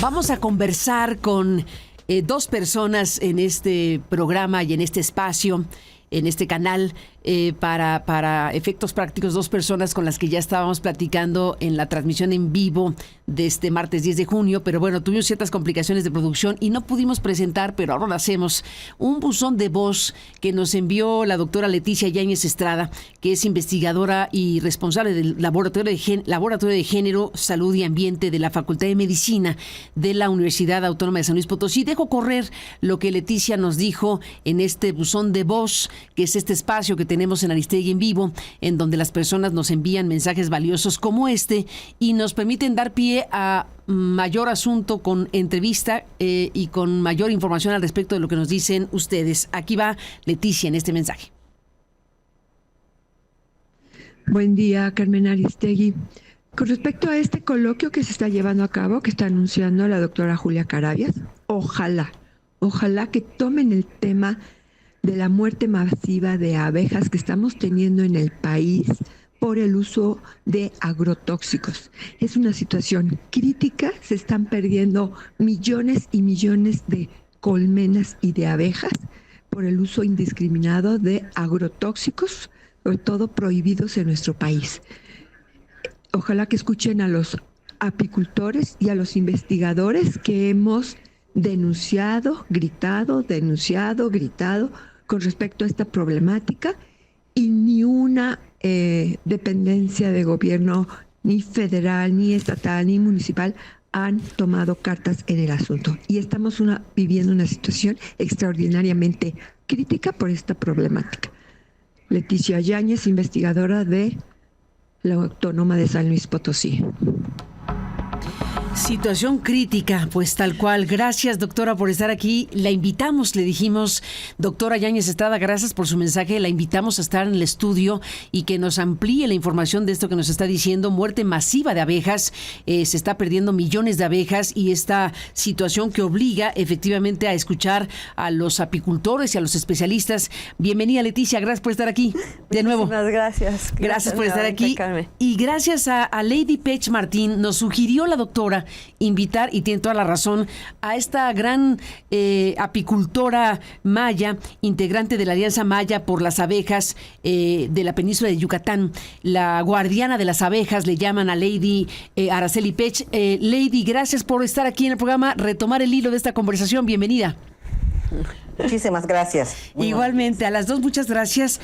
Vamos a conversar con dos personas en este programa y en este espacio, en este canal, para efectos prácticos, dos personas con las que ya estábamos platicando en la transmisión en vivo de este martes 10 de junio, pero bueno, tuvimos ciertas complicaciones de producción y no pudimos presentar, pero ahora lo hacemos, un buzón de voz que nos envió la doctora Leticia Yáñez Estrada, que es investigadora y responsable del Laboratorio de Género, Salud y Ambiente de la Facultad de Medicina de la Universidad Autónoma de San Luis Potosí. Dejo correr lo que Leticia nos dijo en este buzón de voz, que es este espacio que tenemos en Aristegui en vivo, en donde las personas nos envían mensajes valiosos como este y nos permiten dar pie a mayor asunto con entrevista y con mayor información al respecto de lo que nos dicen ustedes. Aquí va Leticia en este mensaje. Buen día, Carmen Aristegui. Con respecto a este coloquio que se está llevando a cabo, que está anunciando la doctora Julia Carabias, ojalá que tomen el tema de la muerte masiva de abejas que estamos teniendo en el país por el uso de agrotóxicos. Es una situación crítica, se están perdiendo millones y millones de colmenas y de abejas por el uso indiscriminado de agrotóxicos, sobre todo prohibidos en nuestro país. Ojalá que escuchen a los apicultores y a los investigadores que hemos denunciado, gritado con respecto a esta problemática, y ni una dependencia de gobierno, ni federal, ni estatal, ni municipal, han tomado cartas en el asunto. Y estamos viviendo una situación extraordinariamente crítica por esta problemática. Leticia Yáñez, investigadora de la Autónoma de San Luis Potosí. Situación crítica, pues tal cual. Gracias, doctora, por estar aquí. La invitamos, le dijimos, doctora Yáñez Estrada, gracias por su mensaje. La invitamos a estar en el estudio y que nos amplíe la información de esto que nos está diciendo. Muerte masiva de abejas, se está perdiendo millones de abejas y esta situación que obliga efectivamente a escuchar a los apicultores y a los especialistas. Bienvenida, Leticia, gracias por estar aquí de nuevo. Muchísimas gracias. Gracias por estar aquí. Carmen. Y gracias a Lady Pech Martín, nos sugirió la doctora invitar, y tiene toda la razón, a esta gran apicultora maya, integrante de la Alianza Maya por las Abejas de la península de Yucatán, la guardiana de las abejas, le llaman a Lady Araceli Pech. Lady, gracias por estar aquí en el programa, retomar el hilo de esta conversación, bienvenida. Muchísimas gracias. Igualmente, a las dos, muchas gracias.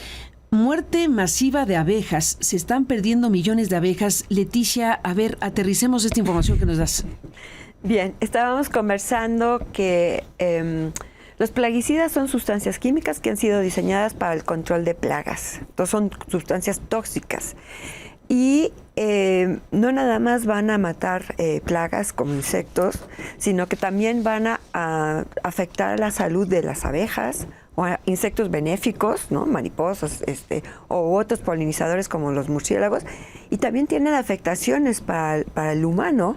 Muerte masiva de abejas. Se están perdiendo millones de abejas. Leticia, a ver, aterricemos esta información que nos das. Bien, estábamos conversando que los plaguicidas son sustancias químicas que han sido diseñadas para el control de plagas. Entonces son sustancias tóxicas. Y no nada más van a matar plagas como insectos, sino que también van a afectar la salud de las abejas, o insectos benéficos, ¿no? Mariposas, o otros polinizadores como los murciélagos, y también tienen afectaciones para el humano,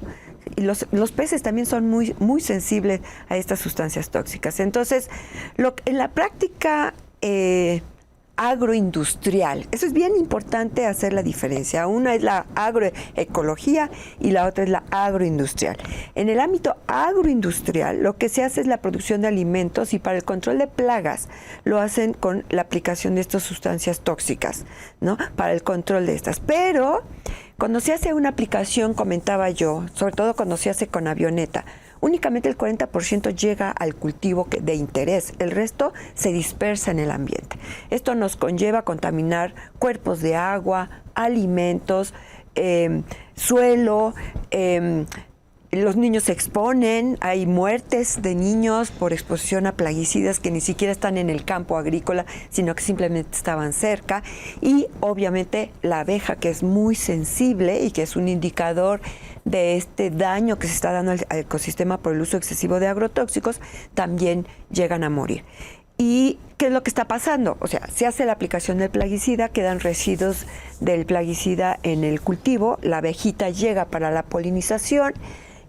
y los peces también son muy, muy sensibles a estas sustancias tóxicas. Entonces, en la práctica agroindustrial, eso es bien importante hacer la diferencia. Una es la agroecología y la otra es la agroindustrial. En el ámbito agroindustrial, lo que se hace es la producción de alimentos, y para el control de plagas lo hacen con la aplicación de estas sustancias tóxicas, ¿no? Para el control de estas. Pero cuando se hace una aplicación, comentaba yo, sobre todo cuando se hace con avioneta, únicamente el 40% llega al cultivo de interés, el resto se dispersa en el ambiente. Esto nos conlleva a contaminar cuerpos de agua, alimentos, suelo, los niños se exponen, hay muertes de niños por exposición a plaguicidas que ni siquiera están en el campo agrícola, sino que simplemente estaban cerca, y obviamente la abeja, que es muy sensible y que es un indicador de este daño que se está dando al ecosistema por el uso excesivo de agrotóxicos, también llegan a morir. ¿Y qué es lo que está pasando? O sea, se hace la aplicación del plaguicida, quedan residuos del plaguicida en el cultivo, la abejita llega para la polinización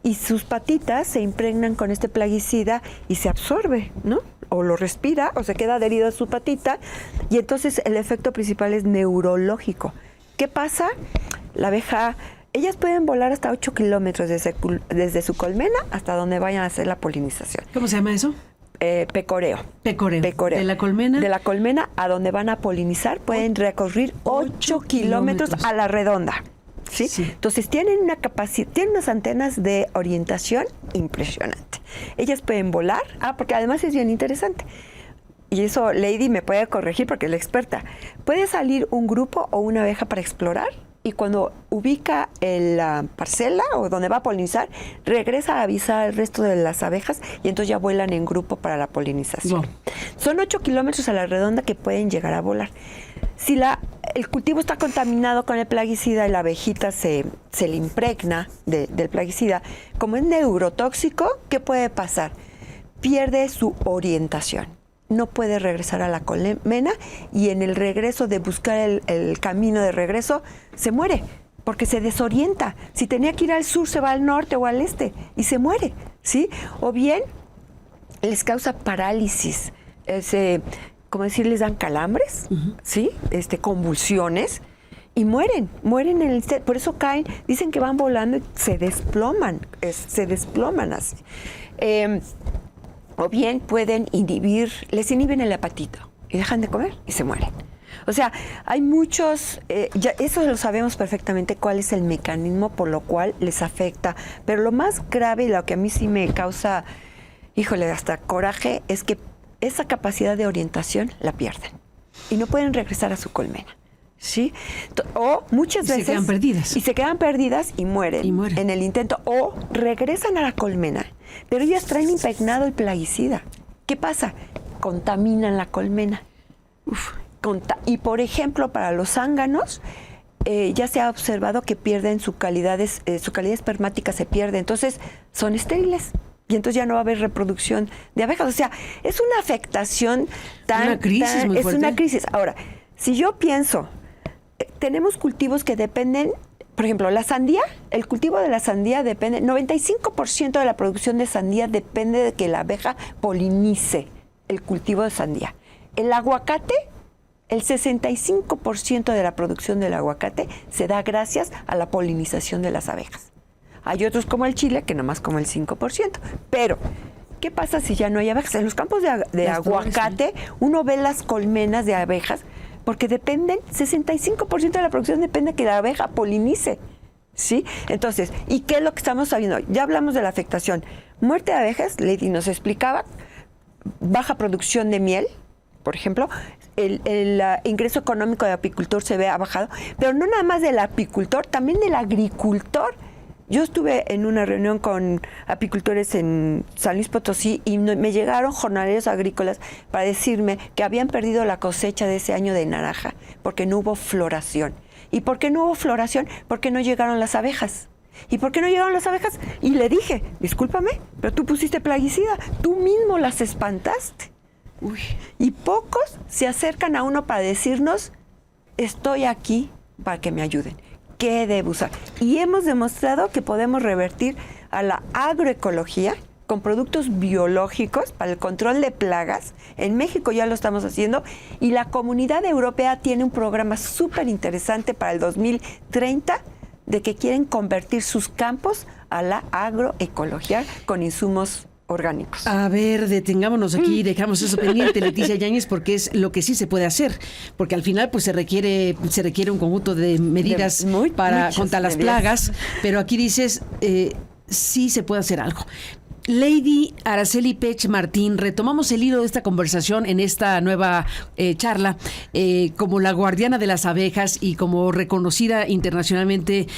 y sus patitas se impregnan con este plaguicida y se absorbe, ¿no? O lo respira o se queda adherido a su patita, y entonces el efecto principal es neurológico. ¿Qué pasa? La abeja Ellas pueden volar hasta 8 kilómetros desde su colmena hasta donde vayan a hacer la polinización. ¿Cómo se llama eso? Pecoreo. Pecoreo. ¿De la colmena? De la colmena a donde van a polinizar pueden recorrer 8 kilómetros a la redonda. ¿Sí? Sí. Entonces tienen una capacidad, tienen unas antenas de orientación impresionante. Ellas pueden volar, porque además es bien interesante. Y eso Lady me puede corregir porque es la experta. Puede salir un grupo o una abeja para explorar y cuando ubica la parcela o donde va a polinizar, regresa a avisar al resto de las abejas y entonces ya vuelan en grupo para la polinización. Wow. Son 8 kilómetros a la redonda que pueden llegar a volar. Si el cultivo está contaminado con el plaguicida y la abejita se le impregna del plaguicida, como es neurotóxico, ¿qué puede pasar? Pierde su orientación. No puede regresar a la colmena y en el regreso de buscar el camino de regreso se muere porque se desorienta. Si tenía que ir al sur se va al norte o al este y se muere, ¿sí? O bien les causa parálisis, como decir, les dan calambres, ¿sí? Convulsiones y mueren en el instante. Por eso caen, dicen que van volando y se desploman así. O bien pueden les inhiben el apetito y dejan de comer y se mueren. O sea, hay muchos, eso lo sabemos perfectamente cuál es el mecanismo por lo cual les afecta. Pero lo más grave y lo que a mí sí me causa, hasta coraje, es que esa capacidad de orientación la pierden y no pueden regresar a su colmena. ¿Sí? O muchas veces... se quedan perdidas. Y se quedan perdidas y mueren en el intento. O regresan a la colmena, pero ellas traen impregnado el plaguicida. ¿Qué pasa? Contaminan la colmena. Y por ejemplo, para los zánganos, ya se ha observado que pierden su calidad espermática se pierde. Entonces, son estériles. Y entonces ya no va a haber reproducción de abejas. O sea, es una afectación una crisis muy fuerte. Es una crisis. Ahora, si yo pienso... Tenemos cultivos que dependen, por ejemplo, la sandía, el cultivo de la sandía depende, 95% de la producción de sandía depende de que la abeja polinice el cultivo de sandía. El aguacate, el 65% de la producción del aguacate se da gracias a la polinización de las abejas. Hay otros como el chile que nomás como el 5%. Pero, ¿qué pasa si ya no hay abejas? En los campos de aguacate, uno ve las colmenas de abejas porque dependen, 65% de la producción depende de que la abeja polinice, ¿sí? Entonces, ¿y qué es lo que estamos sabiendo? Ya hablamos de la afectación. Muerte de abejas, Lady nos explicaba, baja producción de miel, por ejemplo, el ingreso económico del apicultor se ve bajado, pero no nada más del apicultor, también del agricultor. Yo estuve en una reunión con apicultores en San Luis Potosí y me llegaron jornaleros agrícolas para decirme que habían perdido la cosecha de ese año de naranja porque no hubo floración. ¿Y por qué no hubo floración? Porque no llegaron las abejas. ¿Y por qué no llegaron las abejas? Y le dije, discúlpame, pero tú pusiste plaguicida, tú mismo las espantaste. Y pocos se acercan a uno para decirnos, estoy aquí para que me ayuden. ¿Qué debo usar? Y hemos demostrado que podemos revertir a la agroecología con productos biológicos para el control de plagas. En México ya lo estamos haciendo y la Comunidad Europea tiene un programa súper interesante para el 2030 de que quieren convertir sus campos a la agroecología con insumos orgánicos. A ver, detengámonos aquí y dejamos eso pendiente, Leticia Yáñez, porque es lo que sí se puede hacer, porque al final pues se requiere un conjunto de medidas contra las plagas, pero aquí dices sí se puede hacer algo. Lady Araceli Pech Martín, retomamos el hilo de esta conversación en esta nueva charla como la guardiana de las abejas y como reconocida internacionalmente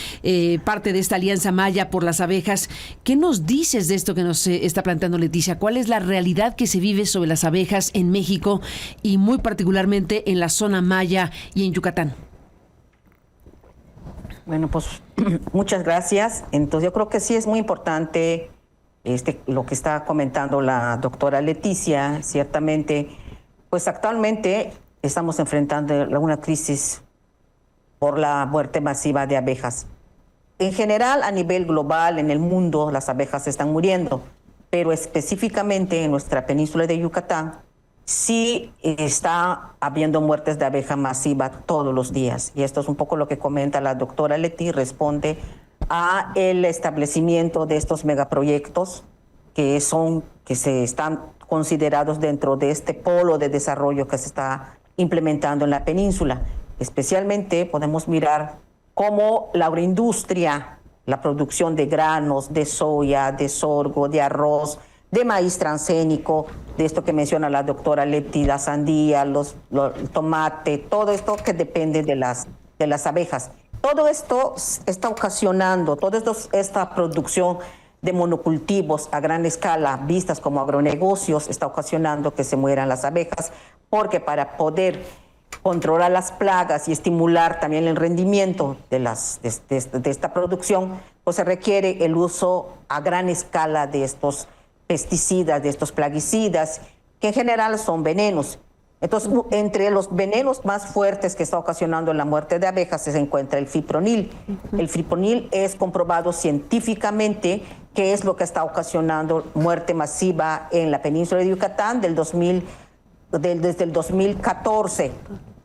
parte de esta Alianza Maya por las abejas. ¿Qué nos dices de esto que nos está planteando Leticia? ¿Cuál es la realidad que se vive sobre las abejas en México y muy particularmente en la zona Maya y en Yucatán? Bueno, pues muchas gracias. Entonces yo creo que sí es muy importante lo que está comentando la doctora Leticia. Ciertamente, pues actualmente estamos enfrentando una crisis por la muerte masiva de abejas. En general, a nivel global, en el mundo, las abejas están muriendo, pero específicamente en nuestra península de Yucatán, sí está habiendo muertes de abeja masiva todos los días. Y esto es un poco lo que comenta la doctora Leti, responde a el establecimiento de estos megaproyectos que se están considerados dentro de este polo de desarrollo que se está implementando en la península. Especialmente podemos mirar cómo la agroindustria, la producción de granos, de soya, de sorgo, de arroz, de maíz transgénico, de esto que menciona la doctora Leti, la sandía, el tomate, todo esto que depende de las abejas. Todo esto está ocasionando, esta producción de monocultivos a gran escala, vistas como agronegocios, está ocasionando que se mueran las abejas, porque para poder controlar las plagas y estimular también el rendimiento de esta producción, pues se requiere el uso a gran escala de estos pesticidas, de estos plaguicidas, que en general son venenos. Entonces, entre los venenos más fuertes que está ocasionando la muerte de abejas se encuentra el fipronil. El fipronil es comprobado científicamente que es lo que está ocasionando muerte masiva en la península de Yucatán desde el 2014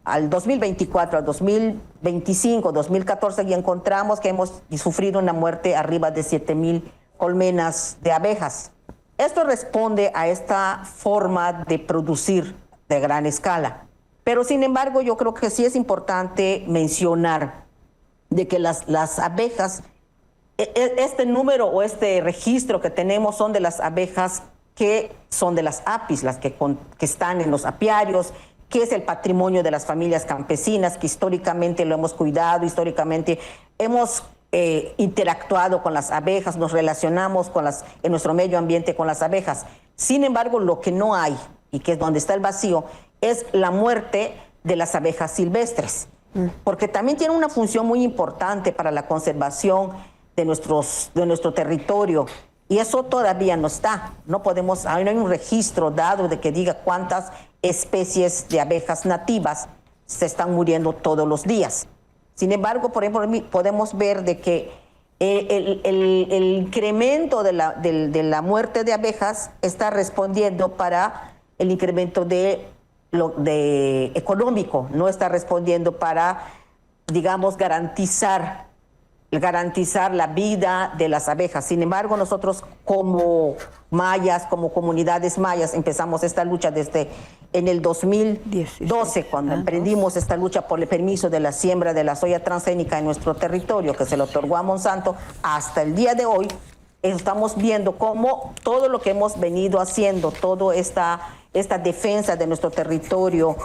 al 2024, al 2025, 2014, y encontramos que hemos sufrido una muerte arriba de 7,000 colmenas de abejas. Esto responde a esta forma de producir de gran escala. Pero sin embargo, yo creo que sí es importante mencionar de que las abejas, este número o este registro que tenemos son de las abejas que son de las apis, las que están en los apiarios, que es el patrimonio de las familias campesinas, que históricamente lo hemos cuidado, históricamente hemos interactuado con las abejas, nos relacionamos en nuestro medio ambiente con las abejas. Sin embargo, lo que no hay, y que es donde está el vacío, es la muerte de las abejas silvestres, porque también tiene una función muy importante para la conservación de nuestro territorio, y eso todavía no está. No hay un registro dado de que diga cuántas especies de abejas nativas se están muriendo todos los días. Sin embargo, por ejemplo, podemos ver de que el incremento de la muerte de abejas está respondiendo para el incremento económico, no está respondiendo para, digamos, garantizar la vida de las abejas. Sin embargo, nosotros como mayas, como comunidades mayas, empezamos esta lucha desde en el 2012, cuando emprendimos esta lucha por el permiso de la siembra de la soya transgénica en nuestro territorio, que se le otorgó a Monsanto. Hasta el día de hoy estamos viendo cómo todo lo que hemos venido haciendo, toda esta defensa de nuestro territorio,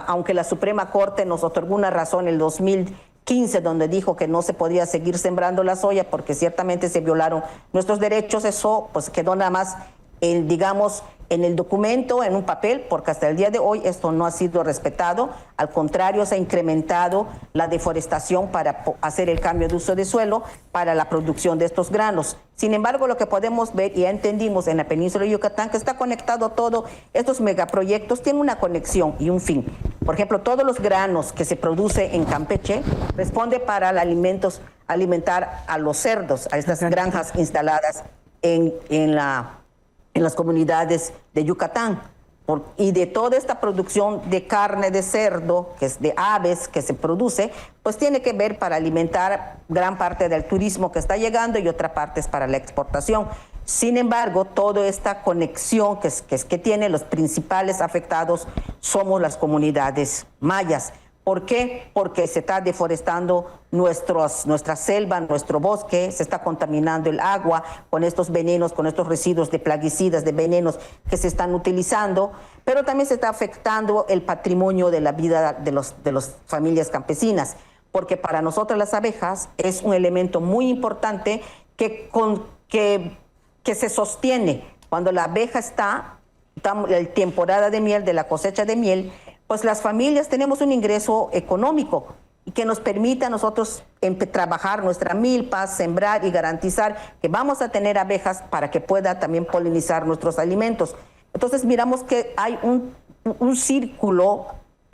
aunque la Suprema Corte nos otorgó una razón en el 2015, donde dijo que no se podía seguir sembrando la soya porque ciertamente se violaron nuestros derechos, eso pues quedó nada más en el documento, en un papel, porque hasta el día de hoy esto no ha sido respetado. Al contrario, se ha incrementado la deforestación para hacer el cambio de uso de suelo para la producción de estos granos. Sin embargo, lo que podemos ver, y ya entendimos en la península de Yucatán, que está conectado todo, estos megaproyectos tienen una conexión y un fin. Por ejemplo, todos los granos que se produce en Campeche responde para alimentar a los cerdos, a estas granjas instaladas en las comunidades de Yucatán. Y de toda esta producción de carne de cerdo, que es de aves que se produce, pues tiene que ver para alimentar gran parte del turismo que está llegando y otra parte es para la exportación. Sin embargo, toda esta conexión que tiene, los principales afectados somos las comunidades mayas. ¿Por qué? Porque se está deforestando nuestra selva, nuestro bosque, se está contaminando el agua con estos venenos, con estos residuos de plaguicidas, de venenos que se están utilizando, pero también se está afectando el patrimonio de la vida de las familias campesinas, porque para nosotros las abejas es un elemento muy importante que se sostiene. Cuando la abeja está en temporada de miel, de la cosecha de miel, pues las familias tenemos un ingreso económico y que nos permite a nosotros trabajar nuestra milpa, sembrar y garantizar que vamos a tener abejas para que pueda también polinizar nuestros alimentos. Entonces miramos que hay un círculo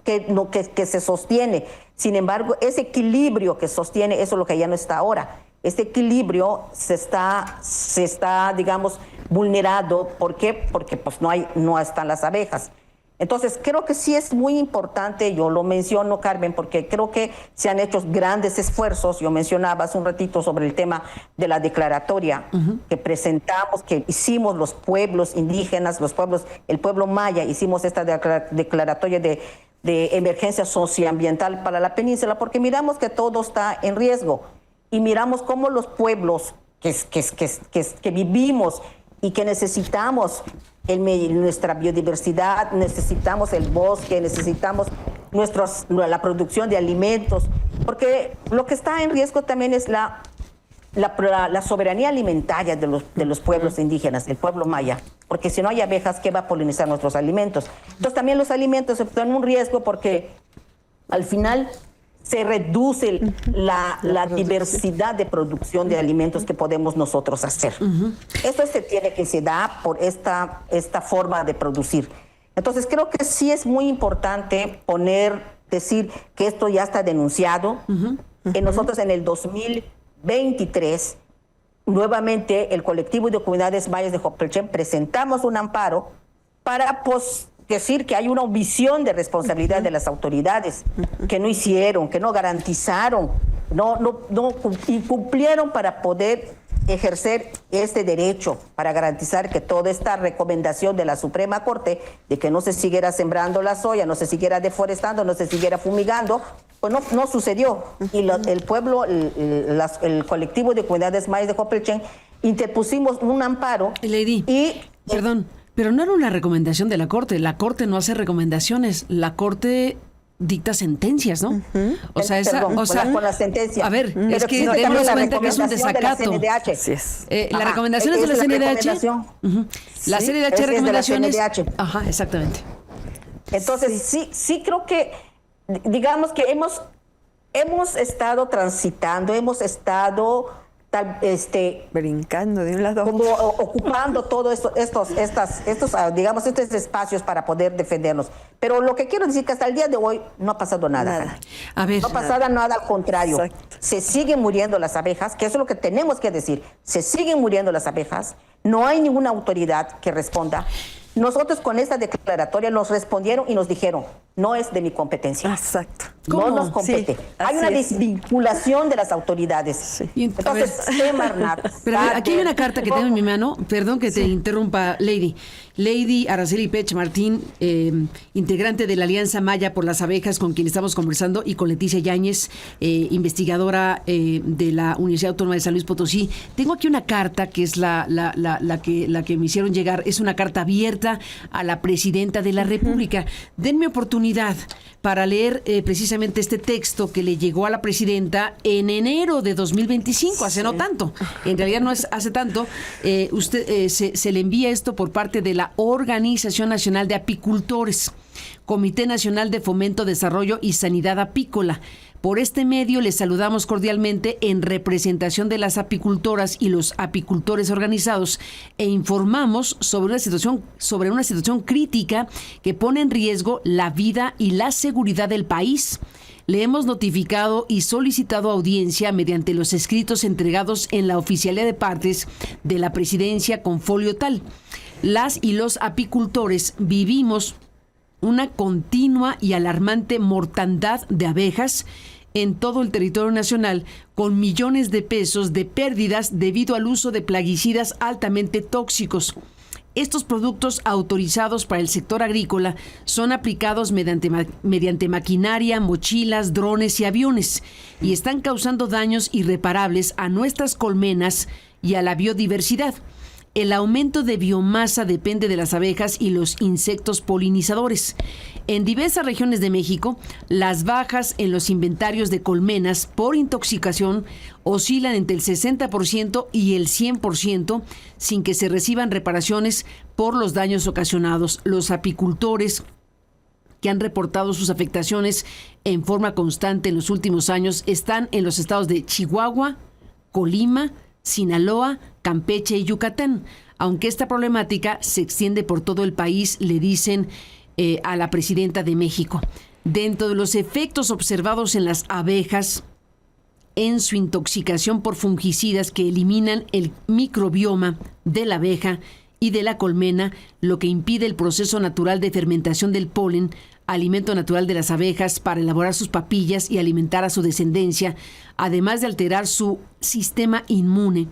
que se sostiene. Sin embargo, ese equilibrio que sostiene, eso es lo que ya no está ahora. Este equilibrio se está, digamos, vulnerado. ¿Por qué? Porque pues no están las abejas. Entonces, creo que sí es muy importante, yo lo menciono, Carmen, porque creo que se han hecho grandes esfuerzos. Yo mencionaba hace un ratito sobre el tema de la declaratoria que presentamos, que hicimos los pueblos indígenas, el pueblo maya, hicimos esta declaratoria de emergencia socioambiental para la península, porque miramos que todo está en riesgo y miramos cómo los pueblos que vivimos y que necesitamos nuestra biodiversidad, necesitamos el bosque, necesitamos la producción de alimentos, porque lo que está en riesgo también es la soberanía alimentaria de los pueblos indígenas, del pueblo maya, porque si no hay abejas, ¿qué va a polinizar nuestros alimentos? Entonces también los alimentos están en un riesgo porque al final se reduce la diversidad de producción de alimentos que podemos nosotros hacer. Eso se da por esta forma de producir. Entonces creo que sí es muy importante decir que esto ya está denunciado. Nosotros en el 2023, nuevamente el colectivo de comunidades mayas de Jopelchen presentamos un amparo para decir que hay una omisión de responsabilidad de las autoridades, que no hicieron, que no garantizaron, no incumplieron para poder ejercer este derecho, para garantizar que toda esta recomendación de la Suprema Corte de que no se siguiera sembrando la soya, no se siguiera deforestando, no se siguiera fumigando, pues no sucedió. Y el pueblo, el colectivo de comunidades mayas de Jopelchen, interpusimos un amparo. Lady, perdón, pero no era una recomendación de la Corte. La Corte no hace recomendaciones. La Corte dicta sentencias, ¿no? O sea, con la sentencia. A ver, es que démonos cuenta que es un desacato. La recomendación es de la CNDH. La CNDH recomendaciones. Ajá, exactamente. Entonces, sí creo que, digamos que hemos estado transitando, hemos estado brincando de un lado, como ocupando todos estos espacios para poder defendernos. Pero lo que quiero decir es que hasta el día de hoy no ha pasado nada. A ver, no ha pasado nada, al contrario. Exacto. Se siguen muriendo las abejas, que eso es lo que tenemos que decir. Se siguen muriendo las abejas. No hay ninguna autoridad que responda. Nosotros con esta declaratoria nos respondieron y nos dijeron, no es de mi competencia. Exacto. No nos compete. Sí, hay una desvinculación de las autoridades. Sí. Entonces, pero aquí hay una carta que tengo en mi mano, perdón que te interrumpa, Lady Araceli Pech Martín, integrante de la Alianza Maya por las Abejas, con quien estamos conversando, y con Leticia Yáñez, investigadora de la Universidad Autónoma de San Luis Potosí. Tengo aquí una carta que es la que me hicieron llegar, es una carta abierta a la presidenta de la República. Denme oportunidad para leer precisamente este texto que le llegó a la presidenta en enero de 2025, hace no tanto. En realidad no es hace tanto. Se le envía esto por parte de la Organización Nacional de Apicultores, Comité Nacional de Fomento, Desarrollo y Sanidad Apícola. Por este medio les saludamos cordialmente en representación de las apicultoras y los apicultores organizados e informamos sobre una situación crítica que pone en riesgo la vida y la seguridad del país. Le hemos notificado y solicitado audiencia mediante los escritos entregados en la Oficialía de Partes de la Presidencia con folio tal. Las y los apicultores vivimos una continua y alarmante mortandad de abejas en todo el territorio nacional, con millones de pesos de pérdidas debido al uso de plaguicidas altamente tóxicos. Estos productos autorizados para el sector agrícola son aplicados mediante maquinaria, mochilas, drones y aviones, y están causando daños irreparables a nuestras colmenas y a la biodiversidad. El aumento de biomasa depende de las abejas y los insectos polinizadores. En diversas regiones de México, las bajas en los inventarios de colmenas por intoxicación oscilan entre el 60% y el 100% sin que se reciban reparaciones por los daños ocasionados. Los apicultores que han reportado sus afectaciones en forma constante en los últimos años están en los estados de Chihuahua, Colima, Sinaloa, Campeche y Yucatán. Aunque esta problemática se extiende por todo el país, le dicen a la presidenta de México. Dentro de los efectos observados en las abejas, en su intoxicación por fungicidas que eliminan el microbioma de la abeja y de la colmena, lo que impide el proceso natural de fermentación del polen, alimento natural de las abejas, para elaborar sus papillas y alimentar a su descendencia, además de alterar su sistema inmune.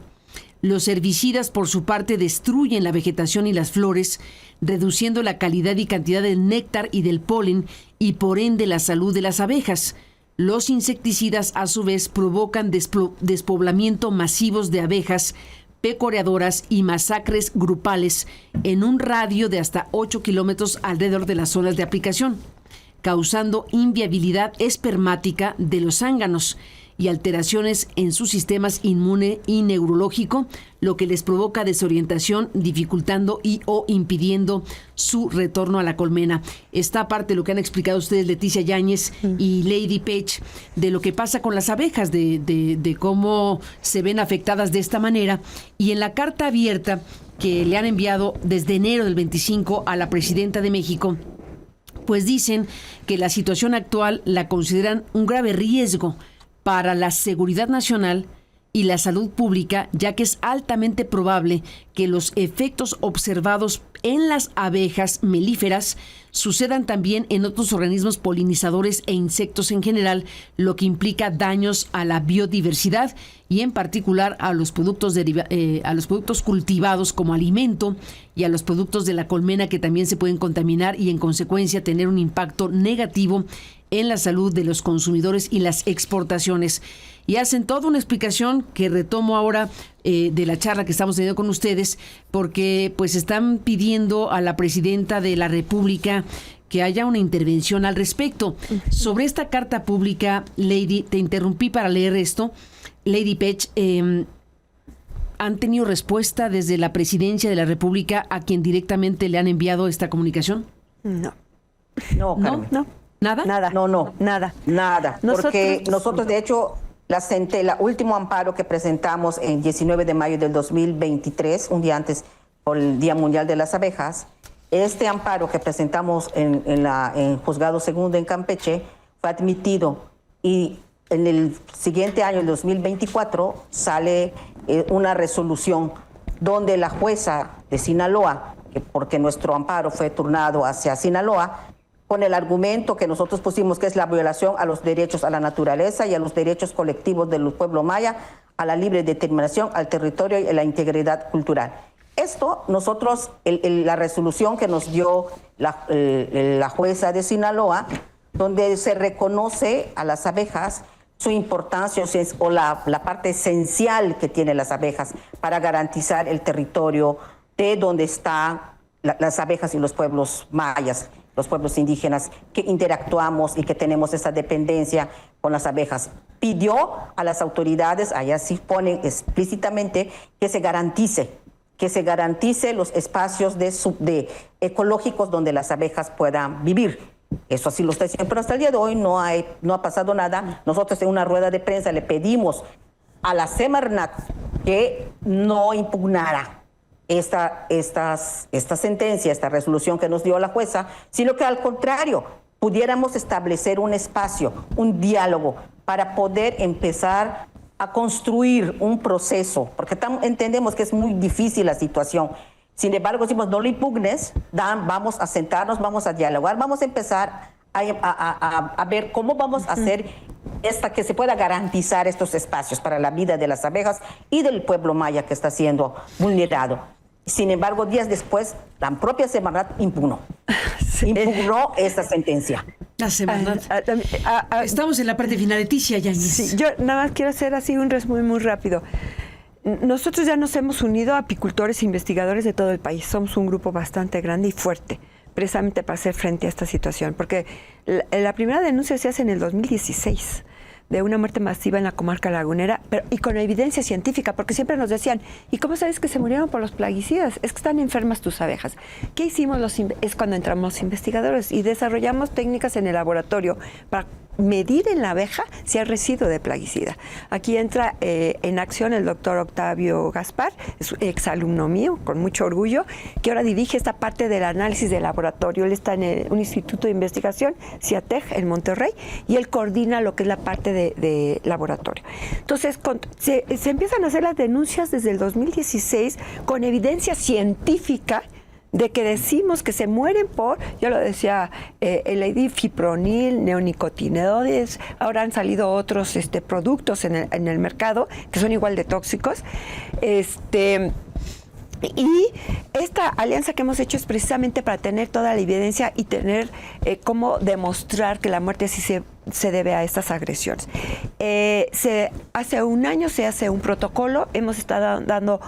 Los herbicidas, por su parte, destruyen la vegetación y las flores, reduciendo la calidad y cantidad del néctar y del polen y, por ende, la salud de las abejas. Los insecticidas, a su vez, provocan despoblamiento masivos de abejas pecoreadoras y masacres grupales en un radio de hasta 8 kilómetros alrededor de las zonas de aplicación, causando inviabilidad espermática de los zánganos y alteraciones en sus sistemas inmune y neurológico, lo que les provoca desorientación, dificultando y o impidiendo su retorno a la colmena. Esta parte de lo que han explicado ustedes, Leticia Yáñez y Lady Pech, de lo que pasa con las abejas, de cómo se ven afectadas de esta manera. Y en la carta abierta que le han enviado desde enero del 25 a la presidenta de México, pues dicen que la situación actual la consideran un grave riesgo para la seguridad nacional y la salud pública, ya que es altamente probable que los efectos observados en las abejas melíferas sucedan también en otros organismos polinizadores e insectos en general, lo que implica daños a la biodiversidad y en particular a los productos cultivados como alimento y a los productos de la colmena, que también se pueden contaminar y en consecuencia tener un impacto negativo en la salud de los consumidores y las exportaciones. Y hacen toda una explicación que retomo ahora de la charla que estamos teniendo con ustedes, porque pues están pidiendo a la presidenta de la República que haya una intervención al respecto. Sobre esta carta pública, Lady, te interrumpí para leer esto. Lady Pech, ¿han tenido respuesta desde la presidencia de la República a quien directamente le han enviado esta comunicación? No. No, Carmen. No. ¿Nada? Nada. No. Nada. Porque nosotros, de hecho, el último amparo que presentamos en 19 de mayo del 2023, un día antes por el Día Mundial de las Abejas, este amparo que presentamos en Juzgado Segundo en Campeche fue admitido, y en el siguiente año, el 2024, sale una resolución donde la jueza de Sinaloa, porque nuestro amparo fue turnado hacia Sinaloa, con el argumento que nosotros pusimos, que es la violación a los derechos a la naturaleza y a los derechos colectivos del pueblo maya, a la libre determinación, al territorio y a la integridad cultural. Esto, nosotros, la resolución que nos dio la jueza de Sinaloa, donde se reconoce a las abejas su importancia o la parte esencial que tienen las abejas para garantizar el territorio de donde están las abejas y los pueblos mayas, los pueblos indígenas, que interactuamos y que tenemos esa dependencia con las abejas. Pidió a las autoridades, allá sí ponen explícitamente, que se garantice los espacios ecológicos donde las abejas puedan vivir. Eso así lo está diciendo, pero hasta el día de hoy no ha pasado nada. Nosotros en una rueda de prensa le pedimos a la Semarnat que no impugnara esta sentencia, esta resolución que nos dio la jueza, sino que al contrario, pudiéramos establecer un espacio, un diálogo, para poder empezar a construir un proceso, porque entendemos que es muy difícil la situación. Sin embargo, decimos, no lo impugnes, vamos a sentarnos, vamos a dialogar, vamos a empezar a ver cómo vamos a hacer que se pueda garantizar estos espacios para la vida de las abejas y del pueblo maya que está siendo vulnerado. Sin embargo, días después, la propia Semarnat impugnó esta sentencia. La Semarnat. Estamos en la parte final, Leticia Yáñez. Sí, yo nada más quiero hacer así un resumen muy rápido. Nosotros ya nos hemos unido a apicultores e investigadores de todo el país. Somos un grupo bastante grande y fuerte, precisamente para hacer frente a esta situación. Porque la primera denuncia se hace en el 2016, de una muerte masiva en la comarca lagunera, y con evidencia científica, porque siempre nos decían, ¿y cómo sabes que se murieron por los plaguicidas? Es que están enfermas tus abejas. ¿Qué hicimos? Es cuando entramos investigadores y desarrollamos técnicas en el laboratorio para medir en la abeja si hay residuo de plaguicida. Aquí entra en acción el doctor Octavio Gaspar, es exalumno mío, con mucho orgullo, que ahora dirige esta parte del análisis de laboratorio. Él está en un instituto de investigación, CIATEG, en Monterrey, y él coordina lo que es la parte de laboratorio. Entonces, se empiezan a hacer las denuncias desde el 2016 con evidencia científica de que decimos que se mueren por, yo lo decía, el fipronil, neonicotinoides, ahora han salido otros productos en el mercado que son igual de tóxicos. Y esta alianza que hemos hecho es precisamente para tener toda la evidencia y tener cómo demostrar que la muerte sí se debe a estas agresiones. Hace un año se hace un protocolo, hemos estado dando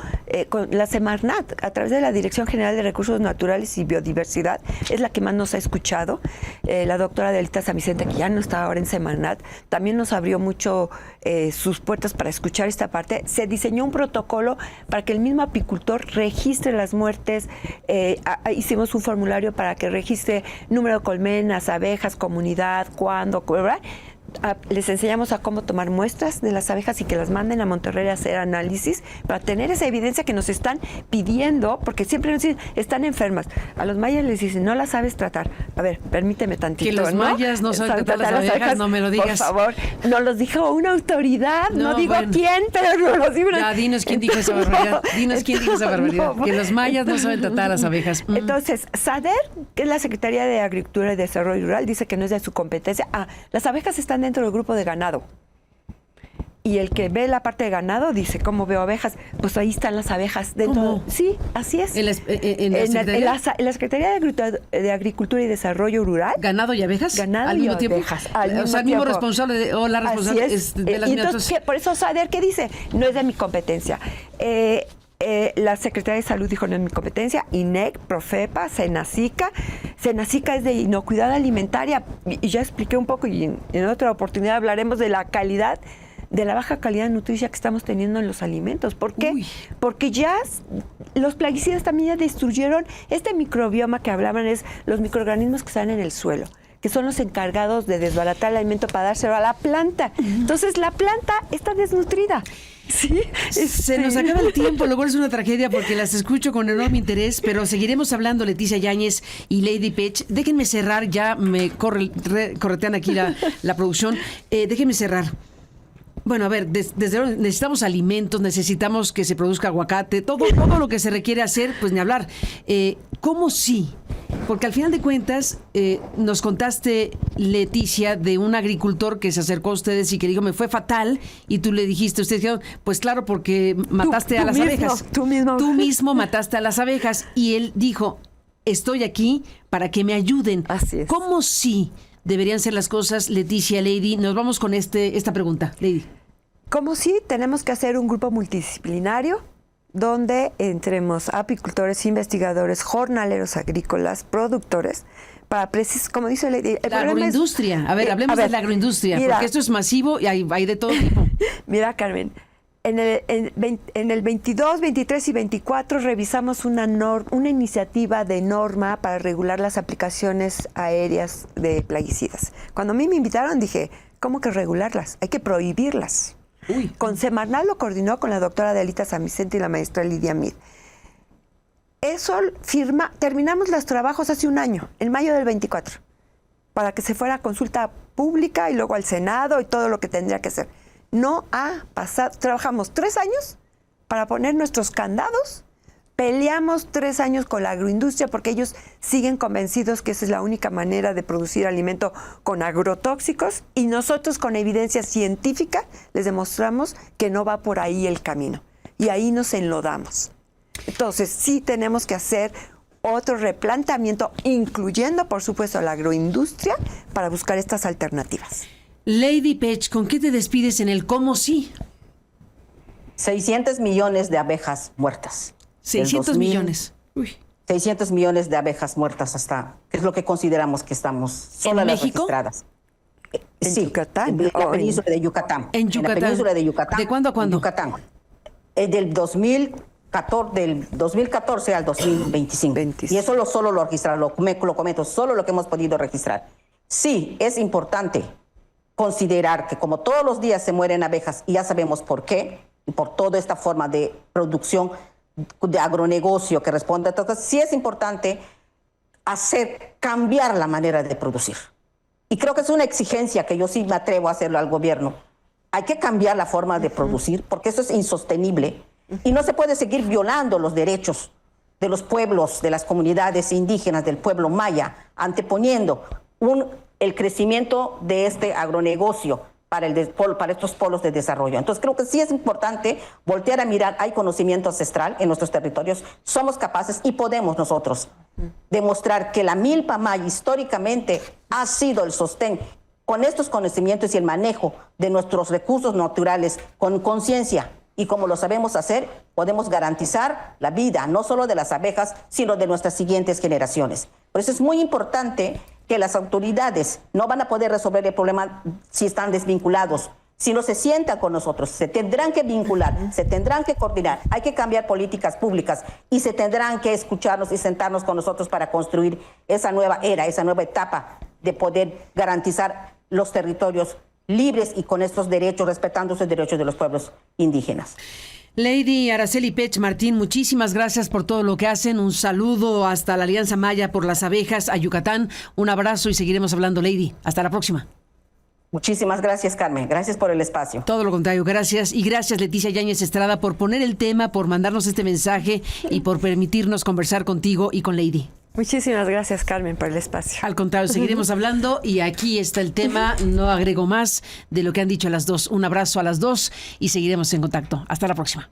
con la Semarnat, a través de la Dirección General de Recursos Naturales y Biodiversidad, es la que más nos ha escuchado. La doctora Adelita San Vicente, que ya no está ahora en Semarnat, también nos abrió mucho sus puertas para escuchar esta parte. Se diseñó un protocolo para que el mismo apicultor registre las muertes. Hicimos un formulario para que registre número de colmenas, abejas, comunidad, cuándo, ¿verdad? Les enseñamos a cómo tomar muestras de las abejas y que las manden a Monterrey a hacer análisis para tener esa evidencia que nos están pidiendo, porque siempre nos dicen, están enfermas. A los mayas les dicen, no las sabes tratar. A ver, permíteme tantito. Que los mayas no saben tratar las abejas, no me lo digas. Por favor, nos los dijo una autoridad, no digo quién, pero nos los dijo. Ya, dinos quién dijo esa barbaridad. Dinos quién dijo esa barbaridad. Que los mayas no saben tratar a las abejas. Entonces, SADER, que es la Secretaría de Agricultura y Desarrollo Rural, dice que no es de su competencia. Las abejas están dentro del grupo de ganado. Y el que ve la parte de ganado dice, ¿cómo veo abejas? Pues ahí están las abejas dentro. ¿Cómo? Sí, así es. ¿En la Secretaría de Agricultura y Desarrollo Rural. ¿Ganado y abejas? Ganado al mismo y tiempo. abejas. O sea, el mismo responsable o la responsable es de las mismas. Entonces, por eso SADER, ¿qué dice? No es de mi competencia. La Secretaría de Salud dijo no es mi competencia, INEC, Profepa, Senacica. Senacica es de inocuidad alimentaria y ya expliqué un poco y en otra oportunidad hablaremos de la calidad, de la baja calidad nutricia que estamos teniendo en los alimentos. ¿Por qué? Uy. Porque ya los plaguicidas también ya destruyeron este microbioma que hablaban, es los microorganismos que están en el suelo, que son los encargados de desbaratar el alimento para dárselo a la planta. Entonces la planta está desnutrida. Sí, se nos acaba el tiempo, lo cual es una tragedia porque las escucho con enorme interés, pero seguiremos hablando, Leticia Yáñez y Lady Pech. Déjenme cerrar, ya me corretean aquí la producción. Déjenme cerrar. Bueno, a ver, desde necesitamos alimentos, necesitamos que se produzca aguacate, todo lo que se requiere hacer, pues ni hablar. ¿Cómo sí? Porque al final de cuentas, nos contaste, Leticia, de un agricultor que se acercó a ustedes y que dijo, me fue fatal, y tú le dijiste, ustedes dijeron, pues claro, porque mataste a las abejas. Tú mismo mataste a las abejas, y él dijo, estoy aquí para que me ayuden. Así es. ¿Cómo sí deberían ser las cosas, Leticia, Lady? Nos vamos con esta pregunta, Lady. ¿Cómo sí? Tenemos que hacer un grupo multidisciplinario donde entremos apicultores, investigadores, jornaleros agrícolas, productores, para como dice Lady, la agroindustria. Hablemos de la agroindustria, mira, porque esto es masivo y hay de todo tipo. Mira, Carmen, en el 22, 23 y 24 revisamos una iniciativa de norma para regular las aplicaciones aéreas de plaguicidas. Cuando a mí me invitaron dije, ¿cómo que regularlas? Hay que prohibirlas. Uy. Con Semarnat lo coordinó con la doctora Adelita San Vicente y la maestra Lidia Mid. Terminamos los trabajos hace un año, en mayo del 24, para que se fuera a consulta pública y luego al Senado y todo lo que tendría que hacer. No ha pasado, trabajamos 3 años para poner nuestros candados, peleamos 3 años con la agroindustria porque ellos siguen convencidos que esa es la única manera de producir alimento con agrotóxicos y nosotros con evidencia científica les demostramos que no va por ahí el camino y ahí nos enlodamos. Entonces sí tenemos que hacer otro replanteamiento, incluyendo por supuesto a la agroindustria, para buscar estas alternativas. Lady Pech, ¿con qué te despides en el cómo sí? 600 millones de abejas muertas. 600 millones. Uy. 600 millones de abejas muertas hasta, que es lo que consideramos que estamos solas ¿En las México? registradas. ¿En Sí, Yucatán? en la península de Yucatán. En Yucatán. la península de Yucatán. ¿De cuándo a cuándo? Yucatán. Del 2014 al 2025. 25. Y eso solo lo registraron, lo comento, solo lo que hemos podido registrar. Sí, es importante considerar que como todos los días se mueren abejas, y ya sabemos por qué, y por toda esta forma de producción de agronegocio que responde a todo, sí es importante cambiar la manera de producir. Y creo que es una exigencia que yo sí me atrevo a hacerlo al gobierno. Hay que cambiar la forma de producir porque eso es insostenible y no se puede seguir violando los derechos de los pueblos, de las comunidades indígenas, del pueblo maya, anteponiendo el crecimiento de este agronegocio para estos polos de desarrollo. Entonces creo que sí es importante voltear a mirar, hay conocimiento ancestral en nuestros territorios, somos capaces y podemos nosotros demostrar que la milpa maya históricamente ha sido el sostén con estos conocimientos y el manejo de nuestros recursos naturales con conciencia. Y como lo sabemos hacer, podemos garantizar la vida, no solo de las abejas, sino de nuestras siguientes generaciones. Por eso es muy importante que las autoridades no van a poder resolver el problema si están desvinculados. Si no se sientan con nosotros, se tendrán que vincular, se tendrán que coordinar, hay que cambiar políticas públicas y se tendrán que escucharnos y sentarnos con nosotros para construir esa nueva era, esa nueva etapa de poder garantizar los territorios libres y con estos derechos, respetando los derechos de los pueblos indígenas. Lady Araceli Pech Martín, muchísimas gracias por todo lo que hacen. Un saludo hasta la Alianza Maya por las Abejas a Yucatán. Un abrazo y seguiremos hablando, Lady. Hasta la próxima. Muchísimas gracias, Carmen. Gracias por el espacio. Todo lo contrario, gracias. Y gracias, Leticia Yáñez Estrada, por poner el tema, por mandarnos este mensaje y por permitirnos conversar contigo y con Lady. Muchísimas gracias, Carmen, por el espacio. Al contrario, seguiremos hablando y aquí está el tema. No agrego más de lo que han dicho las dos. Un abrazo a las dos y seguiremos en contacto. Hasta la próxima.